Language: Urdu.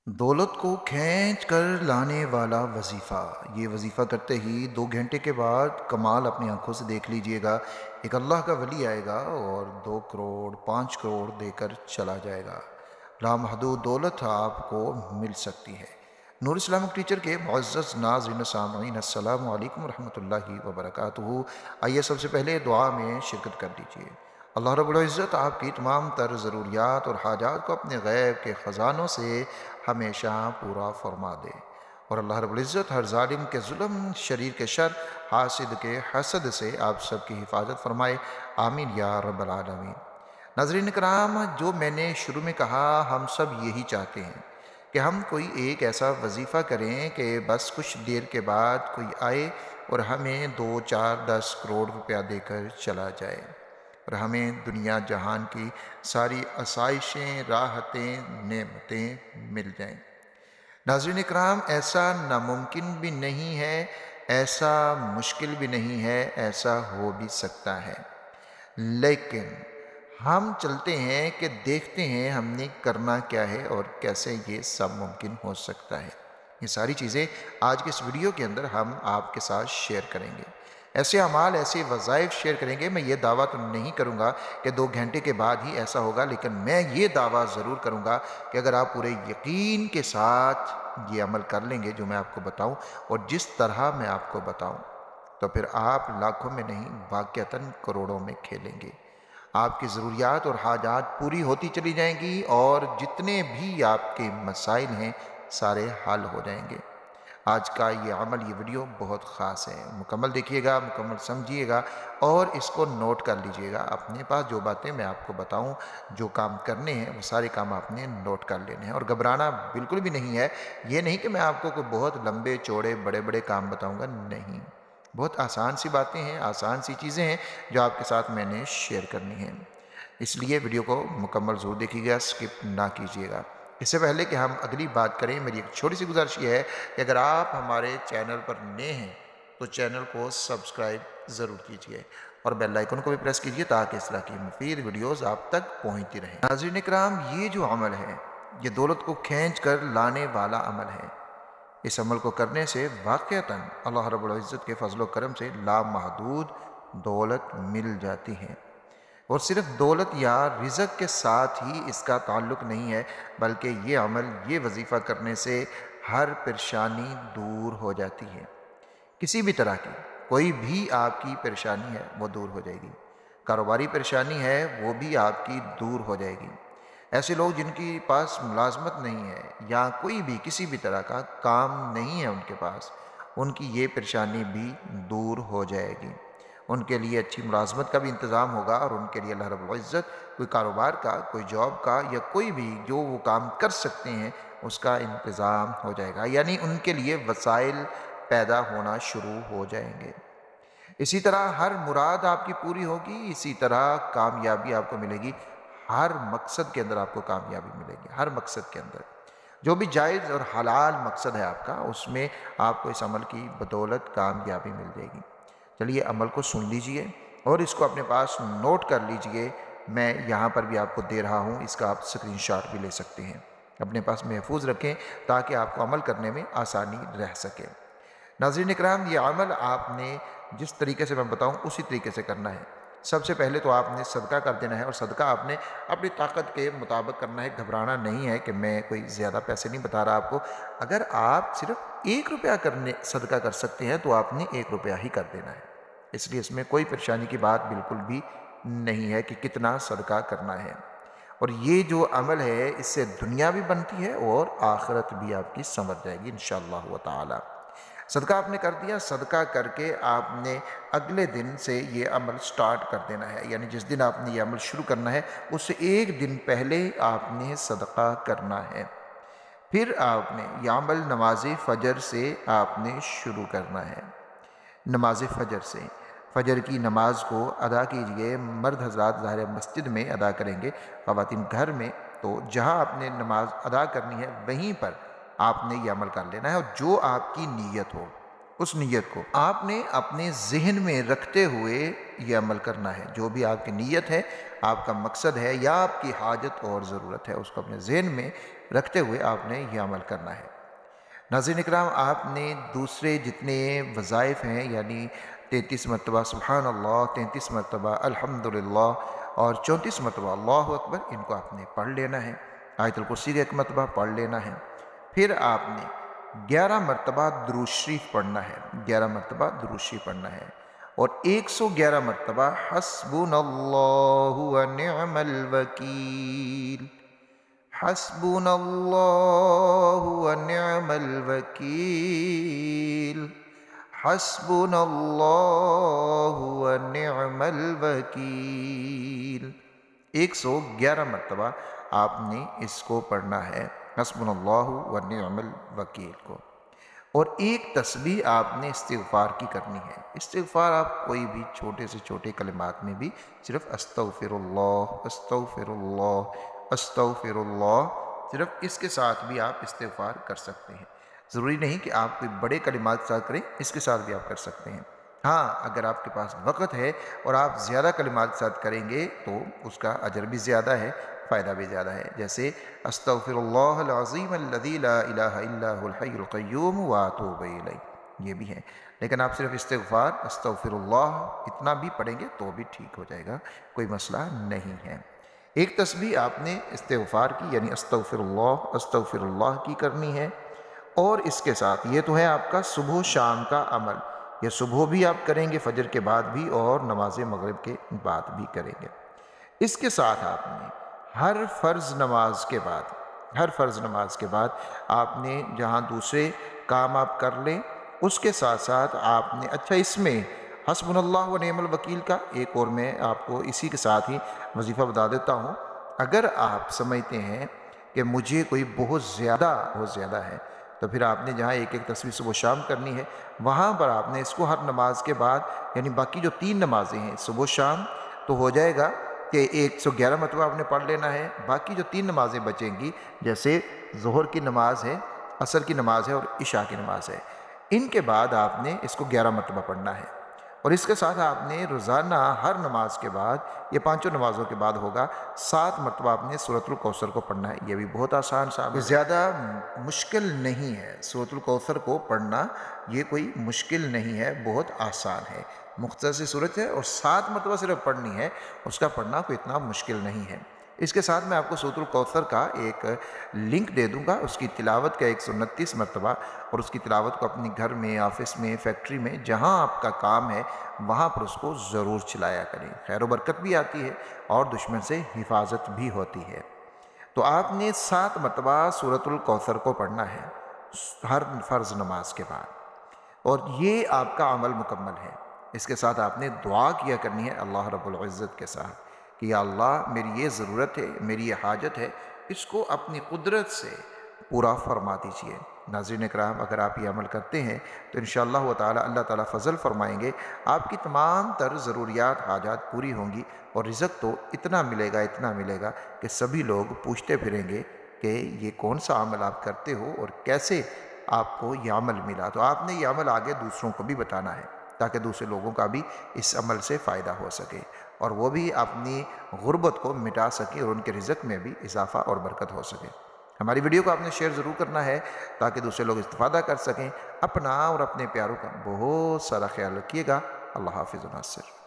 دولت کو کھینچ کر لانے والا وظیفہ۔ یہ وظیفہ کرتے ہی 2 گھنٹے کے بعد کمال اپنی آنکھوں سے دیکھ لیجئے گا۔ ایک اللہ کا ولی آئے گا اور 2 کروڑ 5 کروڑ دے کر چلا جائے گا۔ لامحدود دولت آپ کو مل سکتی ہے۔ نور اسلامک ٹیچر کے معزز ناظرین و سامعین، السلام علیکم ورحمۃ اللہ وبرکاتہ۔ آئیے سب سے پہلے دعا میں شرکت کر لیجئے۔ اللہ رب العزت آپ کی تمام تر ضروریات اور حاجات کو اپنے غیب کے خزانوں سے ہمیشہ پورا فرما دے، اور اللہ رب العزت ہر ظالم کے ظلم، شریر کے شر، حاسد کے حسد سے آپ سب کی حفاظت فرمائے، آمین یا رب العالمین۔ ناظرین کرام، جو میں نے شروع میں کہا، ہم سب یہی چاہتے ہیں کہ ہم کوئی ایک ایسا وظیفہ کریں کہ بس کچھ دیر کے بعد کوئی آئے اور ہمیں 2 4 10 کروڑ روپیہ دے کر چلا جائے، اور ہمیں دنیا جہان کی ساری آسائشیں، راحتیں، نعمتیں مل جائیں۔ ناظرین اکرام، ایسا ناممکن بھی نہیں ہے، ایسا مشکل بھی نہیں ہے، ایسا ہو بھی سکتا ہے، لیکن ہم چلتے ہیں کہ دیکھتے ہیں ہم نے کرنا کیا ہے اور کیسے یہ سب ممکن ہو سکتا ہے۔ یہ ساری چیزیں آج کے اس ویڈیو کے اندر ہم آپ کے ساتھ شیئر کریں گے۔ ایسے اعمال، ایسے وظائف شیئر کریں گے۔ میں یہ دعویٰ تو نہیں کروں گا کہ 2 گھنٹے کے بعد ہی ایسا ہوگا، لیکن میں یہ دعویٰ ضرور کروں گا کہ اگر آپ پورے یقین کے ساتھ یہ عمل کر لیں گے جو میں آپ کو بتاؤں، اور جس طرح میں آپ کو بتاؤں، تو پھر آپ لاکھوں میں نہیں واقعتاً کروڑوں میں کھیلیں گے۔ آپ کی ضروریات اور حاجات پوری ہوتی چلی جائیں گی، اور جتنے بھی آپ کے مسائل ہیں سارے حل ہو جائیں گے۔ آج کا یہ عمل، یہ ویڈیو بہت خاص ہے، مکمل دیکھیے گا، مکمل سمجھیے گا، اور اس کو نوٹ کر لیجئے گا۔ اپنے پاس جو باتیں میں آپ کو بتاؤں، جو کام کرنے ہیں، وہ سارے کام آپ نے نوٹ کر لینے ہیں، اور گھبرانا بالکل بھی نہیں ہے۔ یہ نہیں کہ میں آپ کو کوئی بہت لمبے چوڑے بڑے بڑے کام بتاؤں گا، نہیں، بہت آسان سی باتیں ہیں، آسان سی چیزیں ہیں جو آپ کے ساتھ میں نے شیئر کرنی ہیں۔ اس لیے ویڈیو کو مکمل ضرور دیکھیے گا، سکپ نہ کیجیے گا۔ اس سے پہلے کہ ہم اگلی بات کریں، میری ایک چھوٹی سی گزارش یہ ہے کہ اگر آپ ہمارے چینل پر نئے ہیں تو چینل کو سبسکرائب ضرور کیجیے، اور بیل آئیکن کو بھی پریس کیجیے تاکہ اس طرح کی مفید ویڈیوز آپ تک پہنچتی رہیں۔ ناظرین اکرام، یہ جو عمل ہے، یہ دولت کو کھینچ کر لانے والا عمل ہے۔ اس عمل کو کرنے سے واقعتاً اللہ رب العزت کے فضل و کرم سے لامحدود دولت مل جاتی ہے، اور صرف دولت یا رزق کے ساتھ ہی اس کا تعلق نہیں ہے، بلکہ یہ عمل، یہ وظیفہ کرنے سے ہر پریشانی دور ہو جاتی ہے۔ کسی بھی طرح کی کوئی بھی آپ کی پریشانی ہے وہ دور ہو جائے گی۔ کاروباری پریشانی ہے وہ بھی آپ کی دور ہو جائے گی۔ ایسے لوگ جن کی پاس ملازمت نہیں ہے، یا کوئی بھی کسی بھی طرح کا کام نہیں ہے ان کے پاس، ان کی یہ پریشانی بھی دور ہو جائے گی۔ ان کے لیے اچھی ملازمت کا بھی انتظام ہوگا، اور ان کے لیے اللہ رب العزت کوئی کاروبار کا، کوئی جاب کا، یا کوئی بھی جو وہ کام کر سکتے ہیں اس کا انتظام ہو جائے گا، یعنی ان کے لیے وسائل پیدا ہونا شروع ہو جائیں گے۔ اسی طرح ہر مراد آپ کی پوری ہوگی، اسی طرح کامیابی آپ کو ملے گی۔ ہر مقصد کے اندر آپ کو کامیابی ملے گی، ہر مقصد کے اندر جو بھی جائز اور حلال مقصد ہے آپ کا، اس میں آپ کو اس عمل کی بدولت کامیابی مل جائے گی۔ چلیے عمل کو سن لیجئے اور اس کو اپنے پاس نوٹ کر لیجئے۔ میں یہاں پر بھی آپ کو دے رہا ہوں، اس کا آپ اسکرین شاٹ بھی لے سکتے ہیں، اپنے پاس محفوظ رکھیں تاکہ آپ کو عمل کرنے میں آسانی رہ سکے۔ ناظرین اکرام، یہ عمل آپ نے جس طریقے سے میں بتاؤں اسی طریقے سے کرنا ہے۔ سب سے پہلے تو آپ نے صدقہ کر دینا ہے، اور صدقہ آپ نے اپنی طاقت کے مطابق کرنا ہے۔ گھبرانا نہیں ہے کہ میں کوئی زیادہ پیسے نہیں بتا رہا آپ کو۔ اگر آپ صرف 1 روپیہ صدقہ کر سکتے ہیں تو آپ نے 1 روپیہ ہی کر دینا ہے، اس لیے اس میں کوئی پریشانی کی بات بالکل بھی نہیں ہے کہ کتنا صدقہ کرنا ہے۔ اور یہ جو عمل ہے، اس سے دنیا بھی بنتی ہے اور آخرت بھی آپ کی سنور جائے گی انشاءاللہ تعالی۔ صدقہ آپ نے کر دیا، صدقہ کر کے آپ نے اگلے دن سے یہ عمل سٹارٹ کر دینا ہے، یعنی جس دن آپ نے یہ عمل شروع کرنا ہے اس سے 1 دن پہلے آپ نے صدقہ کرنا ہے۔ پھر آپ نے یہ عمل نماز فجر سے آپ نے شروع کرنا ہے۔ نماز فجر سے، فجر کی نماز کو ادا کیجئے۔ مرد حضرات ظاہر مسجد میں ادا کریں گے، خواتین گھر میں، تو جہاں آپ نے نماز ادا کرنی ہے وہیں پر آپ نے یہ عمل کر لینا ہے، اور جو آپ کی نیت ہو، اس نیت کو آپ نے اپنے ذہن میں رکھتے ہوئے یہ عمل کرنا ہے۔ جو بھی آپ کی نیت ہے، آپ کا مقصد ہے یا آپ کی حاجت اور ضرورت ہے، اس کو اپنے ذہن میں رکھتے ہوئے آپ نے یہ عمل کرنا ہے۔ ناظرین اکرام، آپ نے دوسرے جتنے وظائف ہیں، یعنی 33 مرتبہ سبحان اللہ، 33 مرتبہ الحمدللہ اور 34 مرتبہ اللہ اکبر، ان کو آپ نے پڑھ لینا ہے۔ آیت الکرسی کا ایک مرتبہ پڑھ لینا ہے۔ پھر آپ نے 11 مرتبہ درود شریف پڑھنا ہے، 11 مرتبہ درود شریف پڑھنا ہے، اور 111 مرتبہ حسبنا اللہ ونعم الوکیل، حسبنا اللہ ونعم الوکیل، حسبنا اللہ ونعم الوکیل، 111 مرتبہ آپ نے اس کو پڑھنا ہے، حسبنا اللہ ونعم الوکیل کو۔ اور ایک تسبیح آپ نے استغفار کی کرنی ہے۔ استغفار آپ کوئی بھی چھوٹے سے چھوٹے کلمات میں بھی صرف استغفر اللہ، استغفر اللہ، استغفر اللہ، صرف اس کے ساتھ بھی آپ استغفار کر سکتے ہیں۔ ضروری نہیں کہ آپ کوئی بڑے کلمات کے ساتھ کریں، اس کے ساتھ بھی آپ کر سکتے ہیں۔ ہاں، اگر آپ کے پاس وقت ہے اور آپ زیادہ کلمات کے ساتھ کریں گے تو اس کا اجر بھی زیادہ ہے، فائدہ بھی زیادہ ہے۔ جیسے استغفر اللہ العظیم الذی لا الہ الا هو الحی القیوم واتوب الیہ، یہ بھی ہے۔ لیکن آپ صرف استغفار استغفر اللہ اتنا بھی پڑھیں گے تو بھی ٹھیک ہو جائے گا، کوئی مسئلہ نہیں ہے۔ ایک تسبیح آپ نے استغفار کی یعنی استغفر اللہ کی کرنی ہے، اور اس کے ساتھ یہ تو ہے آپ کا صبح و شام کا عمل، یہ صبح بھی آپ کریں گے فجر کے بعد بھی، اور نماز مغرب کے بعد بھی کریں گے۔ اس کے ساتھ آپ نے ہر فرض نماز کے بعد آپ نے جہاں دوسرے کام آپ کر لیں، اس کے ساتھ ساتھ آپ نے اس میں حسبنا اللہ و نعم الوکیل کا ایک اور میں آپ کو اسی کے ساتھ ہی وظیفہ بتا دیتا ہوں۔ اگر آپ سمجھتے ہیں کہ مجھے کوئی بہت زیادہ ہے، تو پھر آپ نے جہاں ایک ایک تسبیح صبح و شام کرنی ہے، وہاں پر آپ نے اس کو ہر نماز کے بعد، یعنی باقی جو 3 نمازیں ہیں صبح و شام، تو ہو جائے گا کہ 111 مرتبہ آپ نے پڑھ لینا ہے۔ باقی جو 3 نمازیں بچیں گی، جیسے ظہر کی نماز ہے، عصر کی نماز ہے اور عشاء کی نماز ہے، ان کے بعد آپ نے اس کو 11 مرتبہ پڑھنا ہے۔ اور اس کے ساتھ آپ نے روزانہ ہر نماز کے بعد، یہ 5 نمازوں کے بعد ہوگا، 7 مرتبہ آپ نے سورۃ الکوثر کو پڑھنا ہے۔ یہ بھی بہت آسان سا ہے، زیادہ مشکل نہیں ہے سورۃ الکوثر کو پڑھنا، یہ کوئی مشکل نہیں ہے، بہت آسان ہے، مختصر سی صورت ہے، اور 7 مرتبہ صرف پڑھنی ہے، اس کا پڑھنا کوئی اتنا مشکل نہیں ہے۔ اس کے ساتھ میں آپ کو سورۃ الکوثر کا ایک لنک دے دوں گا، اس کی تلاوت کا 129 مرتبہ، اور اس کی تلاوت کو اپنے گھر میں، آفس میں، فیکٹری میں، جہاں آپ کا کام ہے وہاں پر اس کو ضرور چلایا کریں۔ خیر و برکت بھی آتی ہے اور دشمن سے حفاظت بھی ہوتی ہے۔ تو آپ نے 7 مرتبہ سورۃ الکوثر کو پڑھنا ہے ہر فرض نماز کے بعد، اور یہ آپ کا عمل مکمل ہے۔ اس کے ساتھ آپ نے دعا کیا کرنی ہے اللہ رب العزت کے ساتھ کہ یا اللہ، میری یہ ضرورت ہے، میری یہ حاجت ہے، اس کو اپنی قدرت سے پورا فرما دیجئے۔ ناظرین اکرام، اگر آپ یہ عمل کرتے ہیں تو انشاءاللہ تعالی اللہ تعالیٰ فضل فرمائیں گے، آپ کی تمام تر ضروریات، حاجات پوری ہوں گی، اور رزق تو اتنا ملے گا کہ سبھی لوگ پوچھتے پھریں گے کہ یہ کون سا عمل آپ کرتے ہو اور کیسے آپ کو یہ عمل ملا۔ تو آپ نے یہ عمل آگے دوسروں کو بھی بتانا ہے تاکہ دوسرے لوگوں کا بھی اس عمل سے فائدہ ہو سکے، اور وہ بھی اپنی غربت کو مٹا سکے اور ان کے رزق میں بھی اضافہ اور برکت ہو سکے۔ ہماری ویڈیو کو آپ نے شیئر ضرور کرنا ہے تاکہ دوسرے لوگ استفادہ کر سکیں۔ اپنا اور اپنے پیاروں کا بہت سارا خیال رکھیے گا۔ اللہ حافظ و ناصر۔